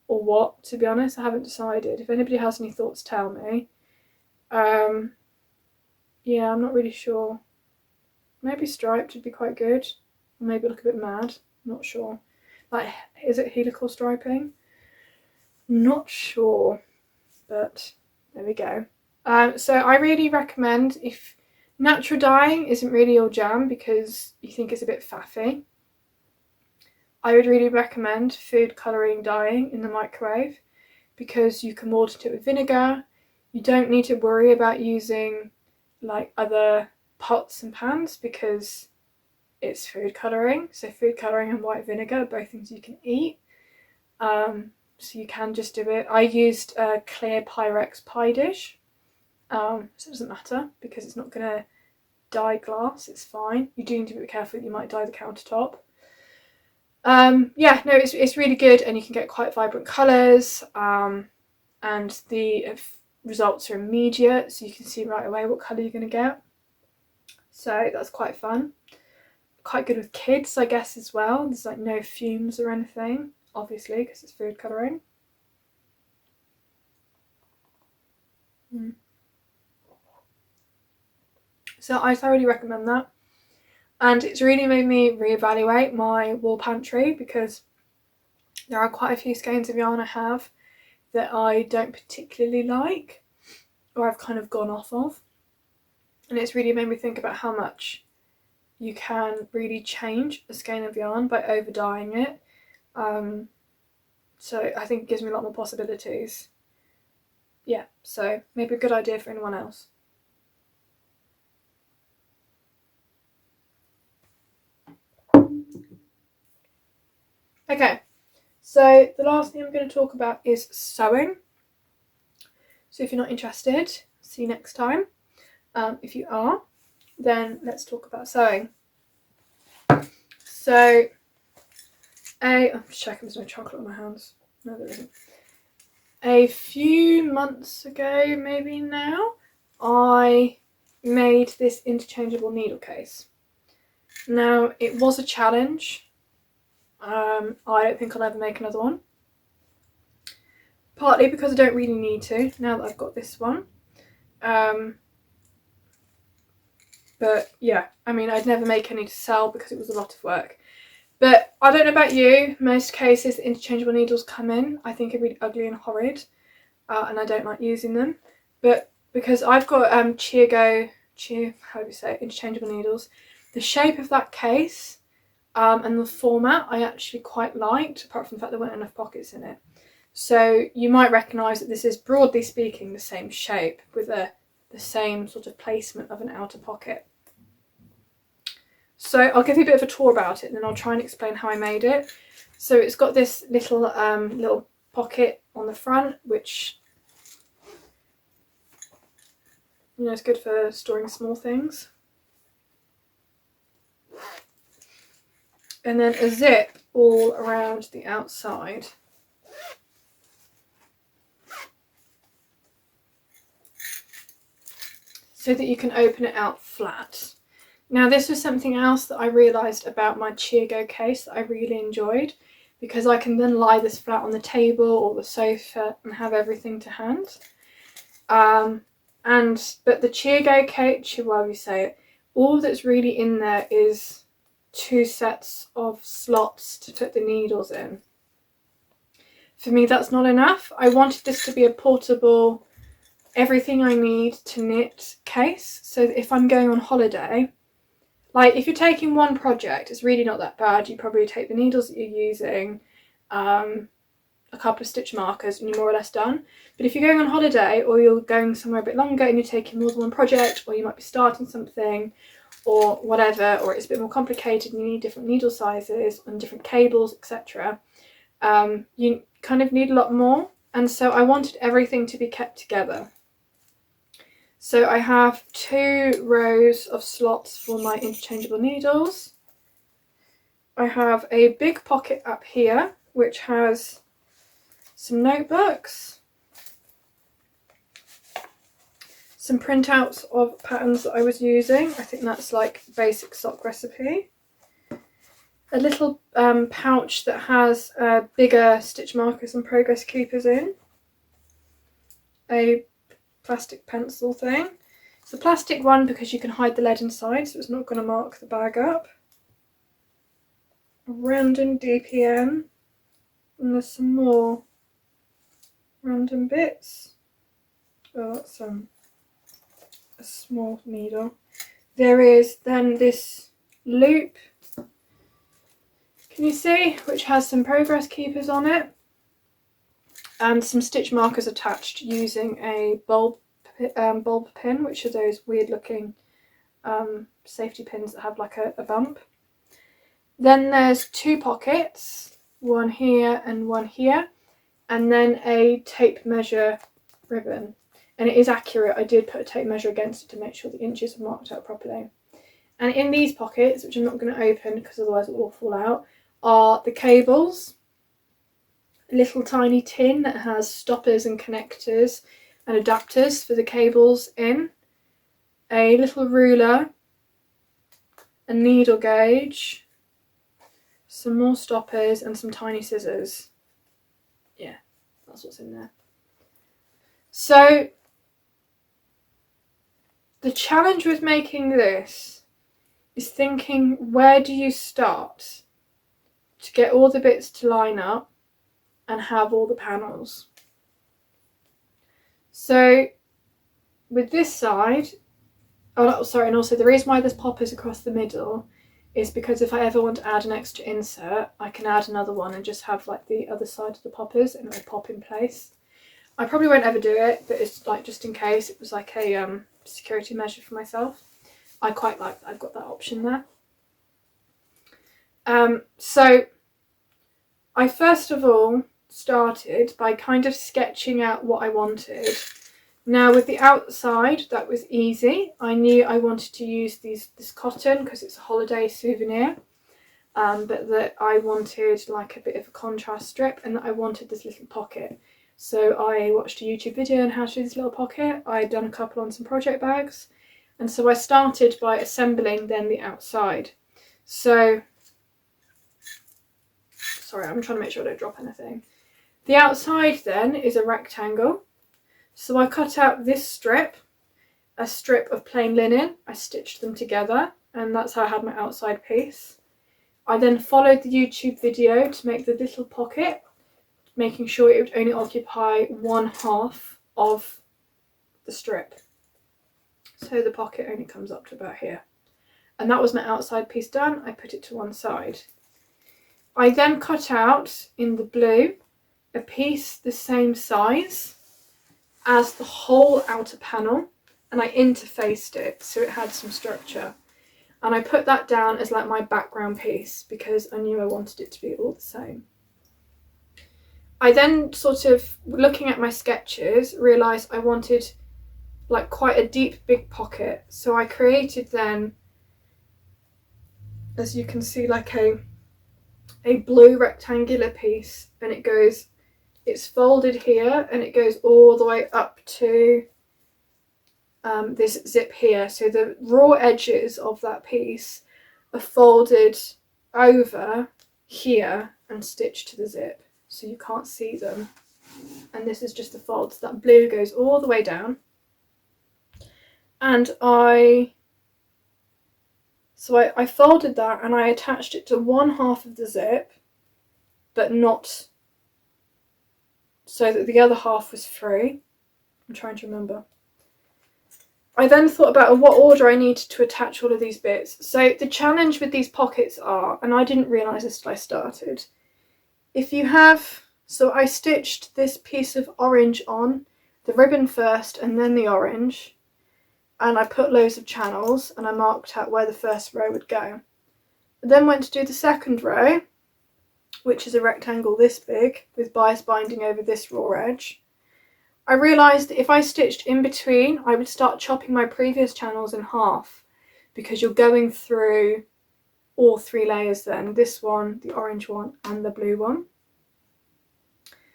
or what, to be honest. I haven't decided. If anybody has any thoughts, tell me. Yeah, I'm not really sure. Maybe striped would be quite good. Or maybe look a bit mad. Not sure. Like, is it helical striping? Not sure, but there we go. So I really recommend, if natural dyeing isn't really your jam because you think it's a bit faffy, I would really recommend food colouring dyeing in the microwave because you can mortar it with vinegar. You don't need to worry about using like other pots and pans because it's food colouring. So food colouring and white vinegar are both things you can eat. So you can just do it. I used a clear Pyrex pie dish. So it doesn't matter because it's not going to dye glass. It's fine. You do need to be careful that you might dye the countertop. Yeah, no, it's really good, and you can get quite vibrant colours. And the results are immediate, so you can see right away what colour you're going to get. So that's quite fun. Quite good with kids, I guess, as well. There's like no fumes or anything, obviously, because it's food colouring. So I thoroughly recommend that. And it's really made me reevaluate my wool pantry because there are quite a few skeins of yarn I have that I don't particularly like, or I've kind of gone off of. And it's really made me think about how much you can really change a skein of yarn by over dyeing it. So I think it gives me a lot more possibilities. Yeah, so maybe a good idea for anyone else. Okay, so the last thing I'm going to talk about is sewing. So if you're not interested, see you next time. If you are, then let's talk about sewing. So, I'm just checking there's no chocolate on my hands. No, there isn't. A few months ago, maybe now, I made this interchangeable needle case. Now, it was a challenge. I don't think I'll ever make another one. Partly because I don't really need to, now that I've got this one. But yeah, I mean, I'd never make any to sell because it was a lot of work. But I don't know about you, most cases the interchangeable needles come in, I think are really ugly and horrid, and I don't like using them. But because I've got how do you say it, interchangeable needles, the shape of that case and the format I actually quite liked, apart from the fact there weren't enough pockets in it. So you might recognise that this is, broadly speaking, the same shape with the same sort of placement of an outer pocket. So I'll give you a bit of a tour about it and then I'll try and explain how I made it. So it's got this little little pocket on the front, which, you know, is good for storing small things. And then a zip all around the outside. So that you can open it out flat. Now this was something else that I realised about my Chiago case that I really enjoyed, because I can then lie this flat on the table or the sofa and have everything to hand. But the Chiago case, however you say it, all that's really in there is 2 sets of slots to put the needles in. For me, that's not enough. I wanted this to be a portable, everything I need to knit case, so that if I'm going on holiday, like if you're taking one project, it's really not that bad. You probably take the needles that you're using, a couple of stitch markers, and you're more or less done. But if you're going on holiday or you're going somewhere a bit longer and you're taking more than one project, or you might be starting something or whatever, or it's a bit more complicated and you need different needle sizes and different cables, etc., you kind of need a lot more. And so I wanted everything to be kept together. So I have 2 rows of slots for my interchangeable needles. I have a big pocket up here which has some notebooks, some printouts of patterns that I was using. I think that's like basic sock recipe. A little pouch that has bigger stitch markers and progress keepers in. A plastic pencil thing. It's a plastic one because you can hide the lead inside, so it's not going to mark the bag up. A random DPN, and there's some more random bits. Oh, that's a small needle. There is then this loop, can you see, which has some progress keepers on it and some stitch markers attached using a bulb pin, which are those weird looking safety pins that have like a bump. Then there's 2 pockets, one here and one here, and then a tape measure ribbon. And it is accurate, I did put a tape measure against it to make sure the inches are marked out properly. And in these pockets, which I'm not going to open because otherwise it will all fall out, are the cables, a little tiny tin that has stoppers and connectors and adapters for the cables in, a little ruler, a needle gauge, some more stoppers and some tiny scissors. Yeah, that's what's in there. So the challenge with making this is thinking, where do you start to get all the bits to line up and have all the panels? So with this side, and also the reason why there's poppers across the middle is because if I ever want to add an extra insert, I can add another one and just have like the other side of the poppers and it'll pop in place. I probably won't ever do it, but it's like just in case, it was like a security measure for myself. I quite like that I've got that option there. So I first of all started by kind of sketching out what I wanted. Now with the outside, that was easy. I knew I wanted to use this cotton because it's a holiday souvenir, but that I wanted like a bit of a contrast strip and that I wanted this little pocket. So I watched a YouTube video on how to do this little pocket. I'd done a couple on some project bags. And so I started by assembling then the outside. So, sorry, I'm trying to make sure I don't drop anything. The outside then is a rectangle. So I cut out this strip, a strip of plain linen. I stitched them together and that's how I had my outside piece. I then followed the YouTube video to make the little pocket, making sure it would only occupy 1/2 of the strip. So the pocket only comes up to about here. And that was my outside piece done. I put it to one side. I then cut out in the blue a piece the same size as the whole outer panel and I interfaced it so it had some structure. And I put that down as like my background piece because I knew I wanted it to be all the same. I then sort of, looking at my sketches, realised I wanted like quite a deep big pocket. So I created then, as you can see, like a blue rectangular piece, and it's folded here and it goes all the way up to this zip here. So the raw edges of that piece are folded over here and stitched to the zip, so you can't see them. And this is just the fold. So that blue goes all the way down. And I folded that and I attached it to 1/2 of the zip, but not so that the other half was free. I'm trying to remember. I then thought about what order I needed to attach all of these bits. So the challenge with these pockets are, and I didn't realise this till I started, if you have, so I stitched this piece of orange on, the ribbon first and then the orange, and I put loads of channels and I marked out where the first row would go. I then went to do the second row, which is a rectangle this big with bias binding over this raw edge. I realised that if I stitched in between, I would start chopping my previous channels in half because you're going through all 3 layers then, this one, the orange one and the blue one.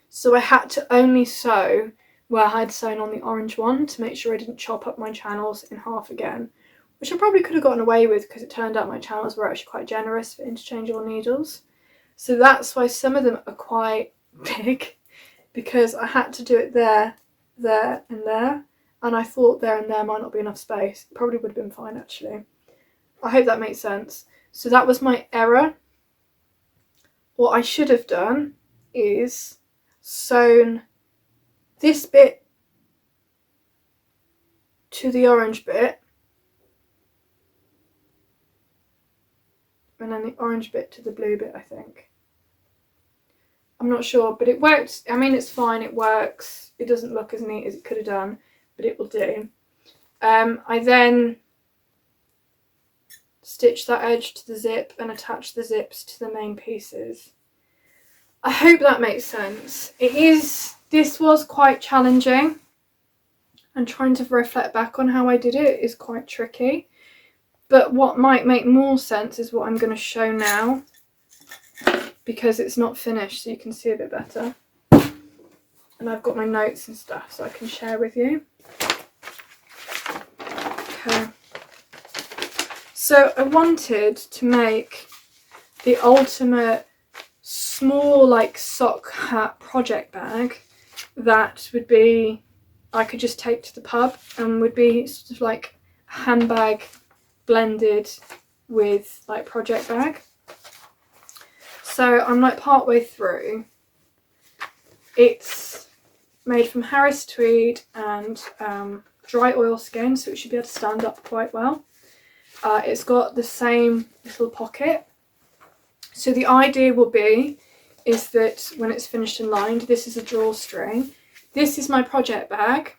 So I had to only sew where I had sewn on the orange one to make sure I didn't chop up my channels in half again, which I probably could have gotten away with because it turned out my channels were actually quite generous for interchangeable needles. So that's why some of them are quite big, because I had to do it there, there and there, and I thought there and there might not be enough space. It probably would have been fine actually. I hope that makes sense. So that was my error. What I should have done is sewn this bit to the orange bit, and then the orange bit to the blue bit, I think. I'm not sure, but it worked. I mean, it's fine, it works. It doesn't look as neat as it could have done, but it will do. I then stitch that edge to the zip and attach the zips to the main pieces. I hope that makes sense. This was quite challenging, and trying to reflect back on how I did it is quite tricky. But what might make more sense is what I'm going to show now, because it's not finished, so you can see a bit better. And I've got my notes and stuff so I can share with you. Okay. So I wanted to make the ultimate small like sock hat project bag that would be, I could just take to the pub and would be sort of like a handbag blended with like project bag. So I'm like part way through. It's made from Harris tweed and dry oilskin, so it should be able to stand up quite well. It's got the same little pocket. So the idea will be is that when it's finished and lined, this is a drawstring. This is my project bag.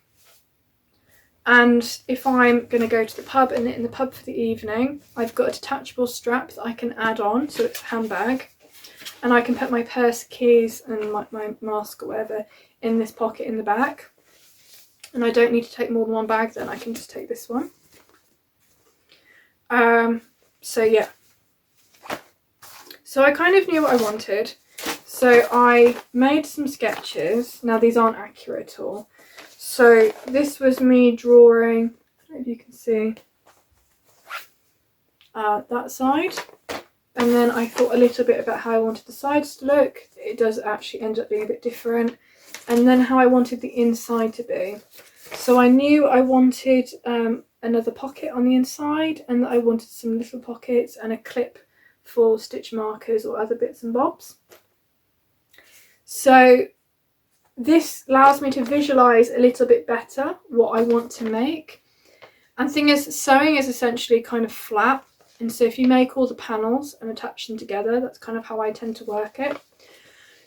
And if I'm going to go to the pub and knit in the pub for the evening, I've got a detachable strap that I can add on, so it's a handbag. And I can put my purse, keys and my mask or whatever in this pocket in the back. And I don't need to take more than one bag then, I can just take this one. So yeah. So I kind of knew what I wanted. So I made some sketches. Now these aren't accurate at all. So this was me drawing, I don't know if you can see, that side. And then I thought a little bit about how I wanted the sides to look. It does actually end up being a bit different. And then how I wanted the inside to be. So I knew I wanted another pocket on the inside, and that I wanted some little pockets and a clip for stitch markers or other bits and bobs. So this allows me to visualise a little bit better what I want to make. And the thing is, sewing is essentially kind of flat. And so if you make all the panels and attach them together, that's kind of how I tend to work it.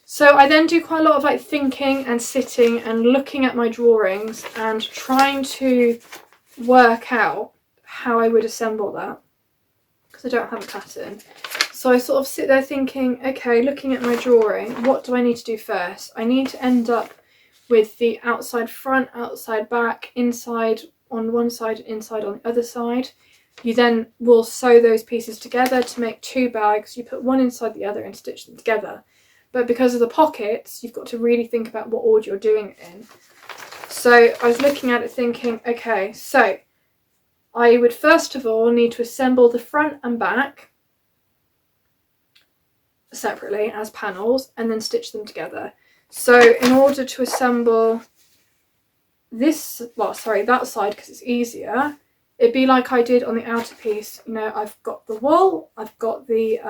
So I then do quite a lot of like thinking and sitting and looking at my drawings and trying to work out how I would assemble that, because I don't have a pattern. So I sort of sit there thinking, okay, looking at my drawing, what do I need to do first? I need to end up with the outside front, outside back, inside on one side, inside on the other side. You then will sew those pieces together to make two bags. You put one inside the other and stitch them together. But because of the pockets, you've got to really think about what order you're doing it in. So I was looking at it thinking, okay, so I would first of all need to assemble the front and back separately as panels and then stitch them together. So in order to assemble this, well, sorry, that side, because it's easier, it'd be like I did on the outer piece. You know, I've got the wool, I've got the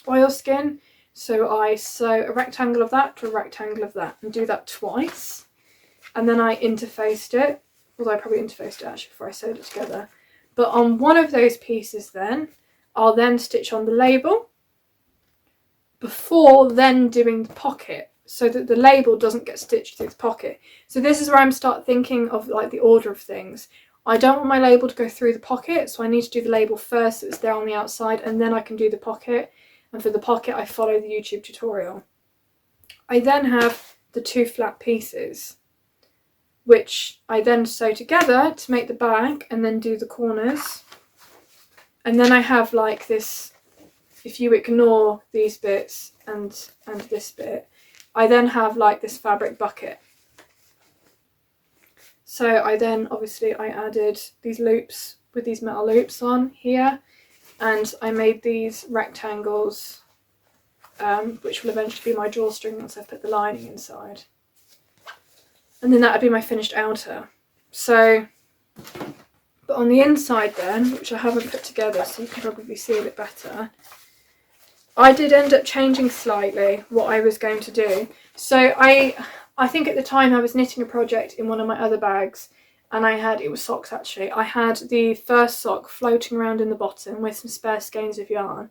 oilskin, so I sew a rectangle of that to a rectangle of that and do that twice. And then I interfaced it, although I probably interfaced it actually before I sewed it together. But on one of those pieces then, I'll then stitch on the label before then doing the pocket, so that the label doesn't get stitched through the pocket. So this is where I'm start thinking of like the order of things. I don't want my label to go through the pocket, so I need to do the label first so it's there on the outside, and then I can do the pocket. And for the pocket, I follow the YouTube tutorial. I then have the two flat pieces, which I then sew together to make the bag and then do the corners. And then I have like this, if you ignore these bits and this bit, I then have like this fabric bucket. So I then, obviously, I added these loops with these metal loops on here, and I made these rectangles, which will eventually be my drawstring once I've put the lining inside. And then that would be my finished outer. So, but on the inside then, which I haven't put together so you can probably see a bit better, I did end up changing slightly what I was going to do. So I think at the time I was knitting a project in one of my other bags, and it was socks actually. I had the first sock floating around in the bottom with some spare skeins of yarn,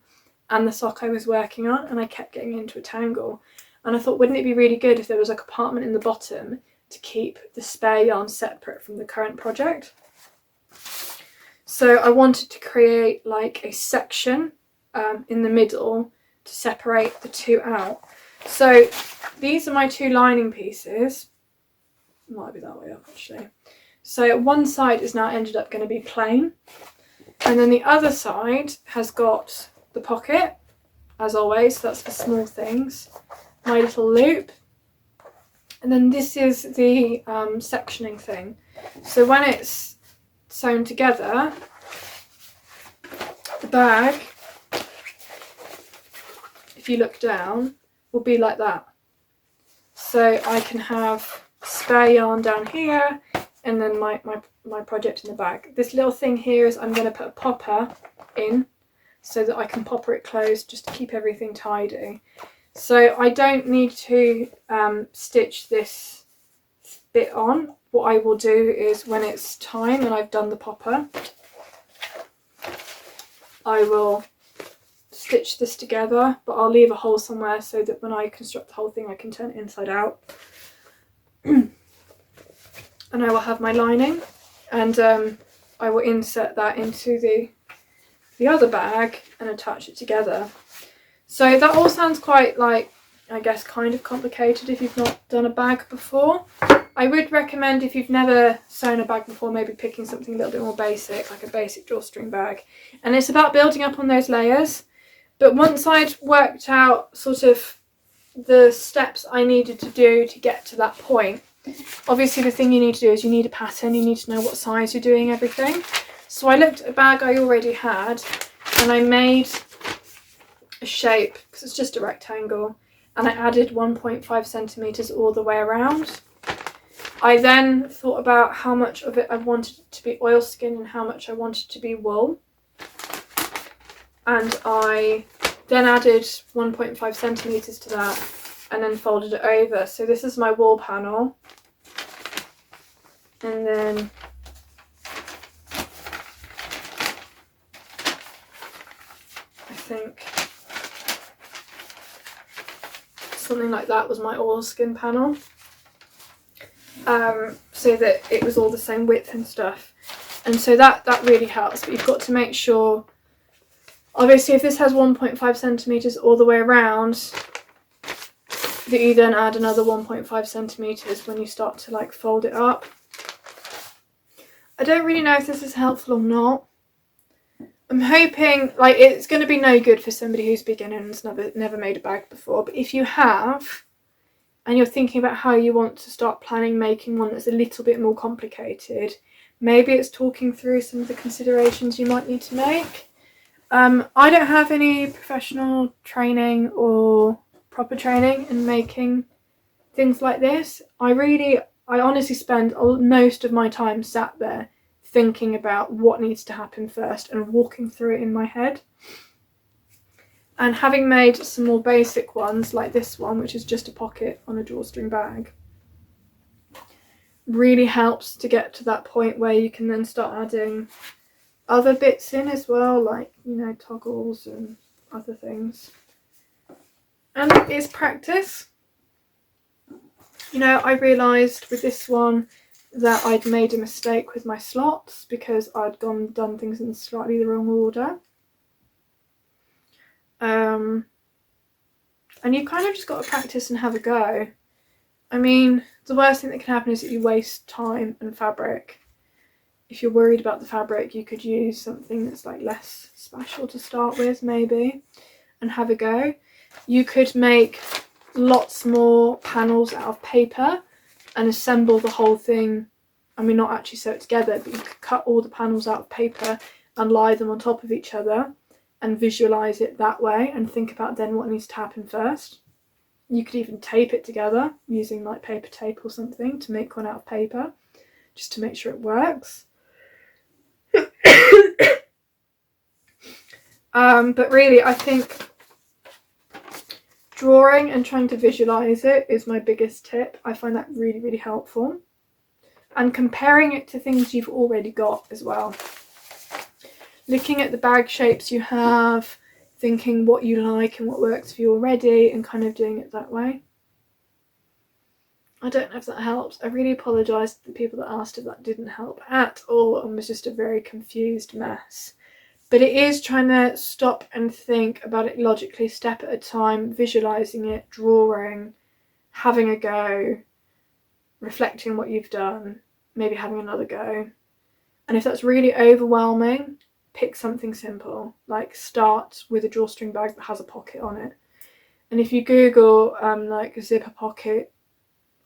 and the sock I was working on, and I kept getting into a tangle. And I thought, wouldn't it be really good if there was a compartment in the bottom to keep the spare yarn separate from the current project? So I wanted to create like a section in the middle to separate the two out. So these are my two lining pieces. Might be that way up actually. So one side is now ended up going to be plain, and then the other side has got the pocket, as always, so that's for small things, my little loop, and then this is the sectioning thing. So when it's sewn together, the bag, if you look down, will be like that. So I can have spare yarn down here, and then my project in the bag. This little thing here is I'm going to put a popper in so that I can popper it closed just to keep everything tidy. So I don't need to stitch this bit on. What I will do is when it's time and I've done the popper, I will stitch this together, but I'll leave a hole somewhere so that when I construct the whole thing I can turn it inside out. And I will have my lining, and I will insert that into the other bag and attach it together. So that all sounds quite like, I guess, kind of complicated if you've not done a bag before. I would recommend, if you've never sewn a bag before, maybe picking something a little bit more basic, like a basic drawstring bag. And it's about building up on those layers. But once I'd worked out sort of the steps I needed to do to get to that point, obviously the thing you need to do is you need a pattern, you need to know what size you're doing everything. So I looked at a bag I already had and I made a shape, because it's just a rectangle, and I added 1.5 centimetres all the way around. I then thought about how much of it I wanted to be oilskin and how much I wanted to be wool, and I then added 1.5 centimetres to that and then folded it over. So this is my wool panel, and then I think something like that was my oilskin panel, so that it was all the same width and stuff. And so that really helps, but you've got to make sure, obviously if this has 1.5 centimetres all the way around, that you then add another 1.5 centimetres when you start to like fold it up. I don't really know if this is helpful or not. I'm hoping, like, it's going to be no good for somebody who's beginner and has never made a bag before, but if you have, and you're thinking about how you want to start planning making one that's a little bit more complicated, maybe it's talking through some of the considerations you might need to make. I don't have any professional training or proper training in making things like this. I honestly spend most of my time sat there thinking about what needs to happen first and walking through it in my head. And having made some more basic ones like this one, which is just a pocket on a drawstring bag, really helps to get to that point where you can then start adding other bits in as well, like, you know, toggles and other things. And it's practice. You know, I realised with this one that I'd made a mistake with my slots because I'd done things in slightly the wrong order. And you kind of just got to practice and have a go. I mean, the worst thing that can happen is that you waste time and fabric. If you're worried about the fabric, you could use something that's like less special to start with, maybe, and have a go. You could make lots more panels out of paper and assemble the whole thing. I mean, not actually sew it together, but you could cut all the panels out of paper and lie them on top of each other and visualise it that way and think about then what needs to happen first. You could even tape it together using like paper tape or something to make one out of paper, just to make sure it works. But really, I think drawing and trying to visualize it is my biggest tip. I find that really, really helpful. And comparing it to things you've already got as well. Looking at the bag shapes you have, thinking what you like and what works for you already, and kind of doing it that way. I don't know if that helps. I really apologise to the people that asked if that didn't help at all and was just a very confused mess. But it is trying to stop and think about it logically, step at a time, visualising it, drawing, having a go, reflecting what you've done, maybe having another go. And if that's really overwhelming, pick something simple, like start with a drawstring bag that has a pocket on it. And if you Google like a zipper pocket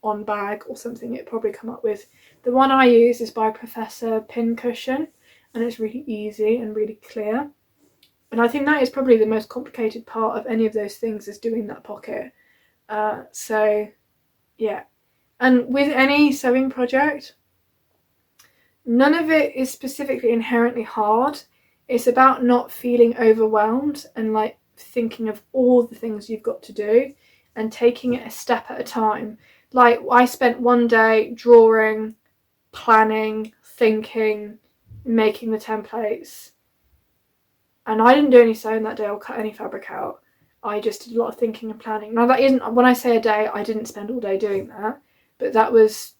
on bag or something, it'll probably come up with. The one I use is by Professor Pincushion, and it's really easy and really clear. And I think that is probably the most complicated part of any of those things, is doing that pocket. So yeah. And with any sewing project, none of it is specifically inherently hard. It's about not feeling overwhelmed and like thinking of all the things you've got to do and taking it a step at a time. Like, I spent one day drawing, planning, thinking, making the templates, and I didn't do any sewing that day or cut any fabric out. I just did a lot of thinking and planning. Now, that isn't, when I say a day, I didn't spend all day doing that, but that was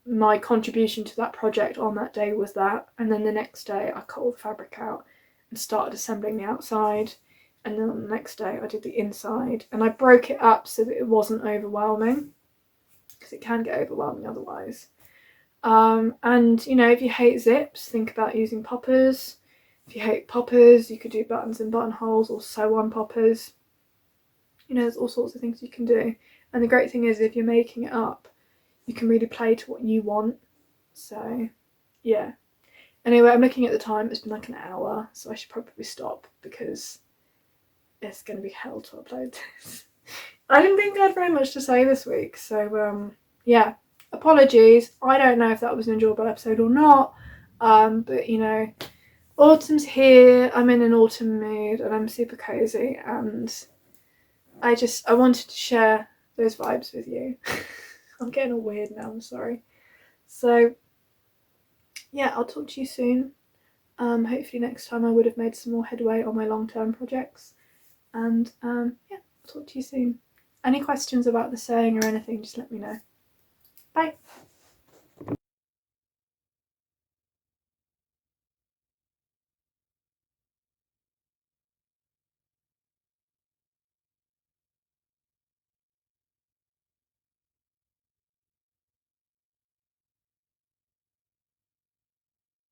my contribution to that project on that day, was that. And then the next day I cut all the fabric out and started assembling the outside, and then on the next day I did the inside, and I broke it up so that it wasn't overwhelming, because it can get overwhelming otherwise. And you know, if you hate zips, think about using poppers. If you hate poppers, you could do buttons and buttonholes or sew on poppers. You know, there's all sorts of things you can do. And the great thing is, if you're making it up, you can really play to what you want. So yeah. Anyway, I'm looking at the time. It's been like an hour, so I should probably stop, because it's going to be hell to upload this. I didn't think I had very much to say this week, so yeah, apologies. I don't know if that was an enjoyable episode or not, but you know, autumn's here. I'm in an autumn mood and I'm super cozy, and I wanted to share those vibes with you. I'm getting all weird now, I'm sorry. So yeah, I'll talk to you soon. Hopefully next time I would have made some more headway on my long-term projects, and yeah, I'll talk to you soon. Any questions about the sewing or anything, just let me know. Bye.